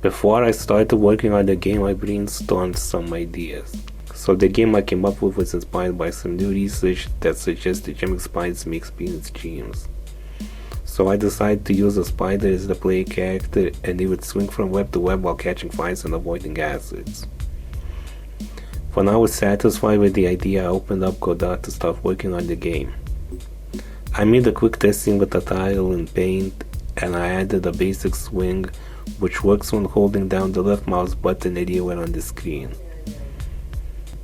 Before I started working on the game, I brainstormed some ideas. So the game I came up with was inspired by some new research that suggested jamming spiders may experience dreams. So I decided to use a spider as the player character, and they would swing from web to web while catching flies and avoiding hazards. When I was satisfied with the idea, I opened up Godot to start working on the game. I made a quick testing with a tile and paint, and I added a basic swing which works when holding down the left mouse button anywhere on the screen.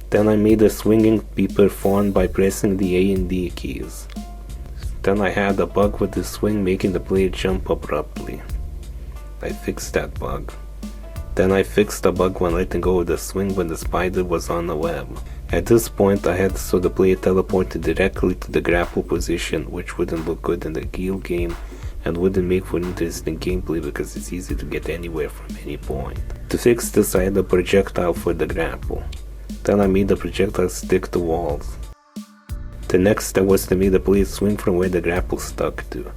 Then I made a swinging be performed by pressing the A and D keys. Then I had a bug with the swing making the player jump abruptly. I fixed that bug. Then I fixed the bug when letting go of the swing when the spider was on the web. At this point I had so the player teleported directly to the grapple position, which wouldn't look good in the real game and wouldn't make for interesting gameplay because it's easy to get anywhere from any point. To fix this I had a projectile for the grapple. Then I made the projectile stick to walls. The next step was to make the player swing from where the grapple stuck to.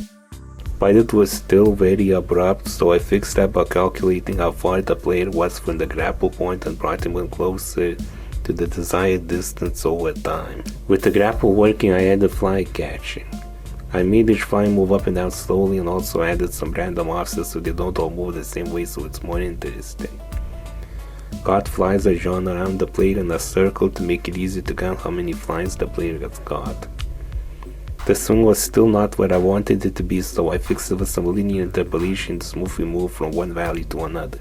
But it was still very abrupt, so I fixed that by calculating how far the player was from the grapple point and brought him in closer to the desired distance over time. With the grapple working, I added fly catching. I made each fly move up and down slowly and also added some random offsets so they don't all move the same way, so it's more interesting. Caught flies are drawn around the player in a circle to make it easy to count how many flies the player has caught. The swing was still not where I wanted it to be, so I fixed it with some linear interpolation to smoothly move from one value to another.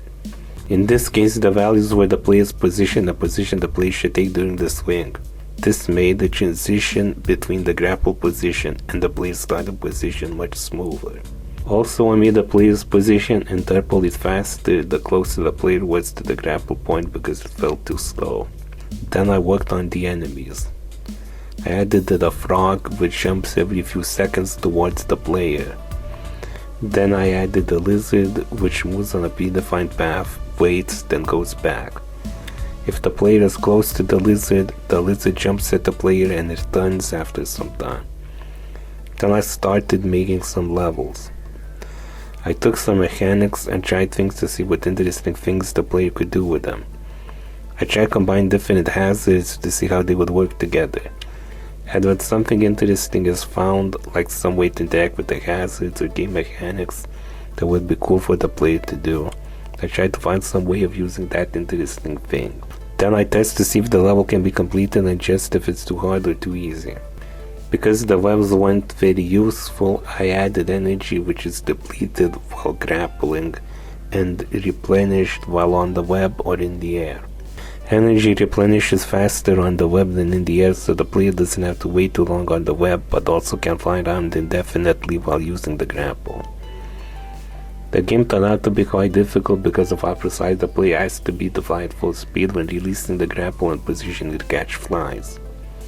In this case, the values were the player's position and position the player should take during the swing. This made the transition between the grapple position and the player's starting position much smoother. Also, I made the player's position interpolate faster the closer the player was to the grapple point because it felt too slow. Then I worked on the enemies. I added the frog, which jumps every few seconds towards the player. Then I added the lizard, which moves on a predefined path, waits, then goes back. If the player is close to the lizard jumps at the player and returns after some time. Then I started making some levels. I took some mechanics and tried things to see what interesting things the player could do with them. I tried combining different hazards to see how they would work together. And when something interesting is found, like some way to interact with the hazards or game mechanics that would be cool for the player to do, I tried to find some way of using that interesting thing. Then I test to see if the level can be completed and just if it's too hard or too easy. Because the levels weren't very useful, I added energy which is depleted while grappling and replenished while on the web or in the air. Energy replenishes faster on the web than in the air, so the player doesn't have to wait too long on the web, but also can fly around indefinitely while using the grapple. The game turned out to be quite difficult because of how precise the player has to be to fly at full speed when releasing the grapple and positioning to catch flies.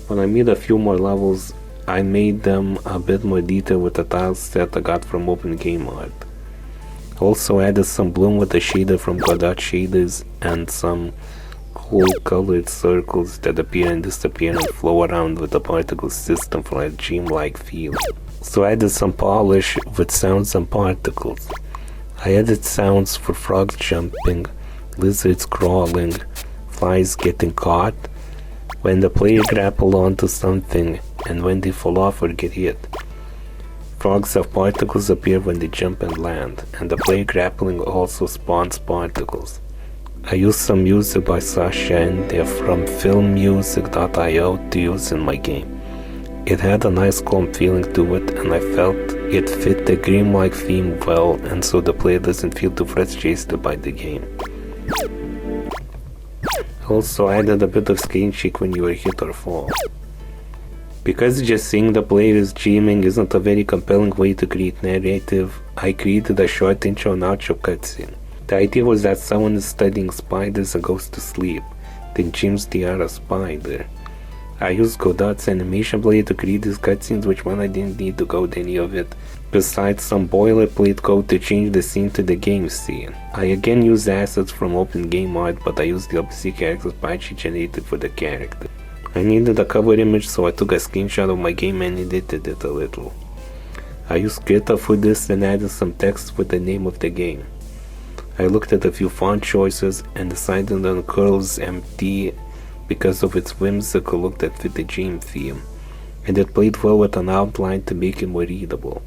When I made a few more levels, I made them a bit more detailed with the tile set I got from Open Game Art. Also added some bloom with the shader from Godot shaders and some cool colored circles that appear and disappear and flow around with the particle system for a dreamlike feel. So I added some polish with sounds and particles. I added sounds for frogs jumping, lizards crawling, flies getting caught, when the player grapple onto something, and when they fall off or get hit. Frogs have particles appear when they jump and land, and the player grappling also spawns particles. I used some music by Sascha and Ende from filmmusic.io to use in my game. It had a nice calm feeling to it, and I felt it fit the dreamlike theme well, and so the player doesn't feel too frustrated by the game. Also added a bit of screen shake when you are hit or fall. Because just seeing the player is dreaming isn't a very compelling way to create narrative, I created a short intro and outro cutscene. The idea was that someone is studying spiders and goes to sleep, then dreams they are a spider. I used Godot's animation blade to create these cutscenes, which one I didn't need to code any of it, besides some boilerplate code to change the scene to the game scene. I again used assets from Open Game Art, but I used the OpenC characters Apache generated for the character. I needed a cover image, so I took a screenshot of my game and edited it a little. I used Schroeter for this and added some text with the name of the game. I looked at a few font choices and decided on Curls MT because of its whimsical look that fit the dream theme, and it played well with an outline to make it more readable.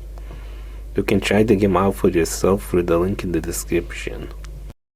You can try the game out for yourself through the link in the description.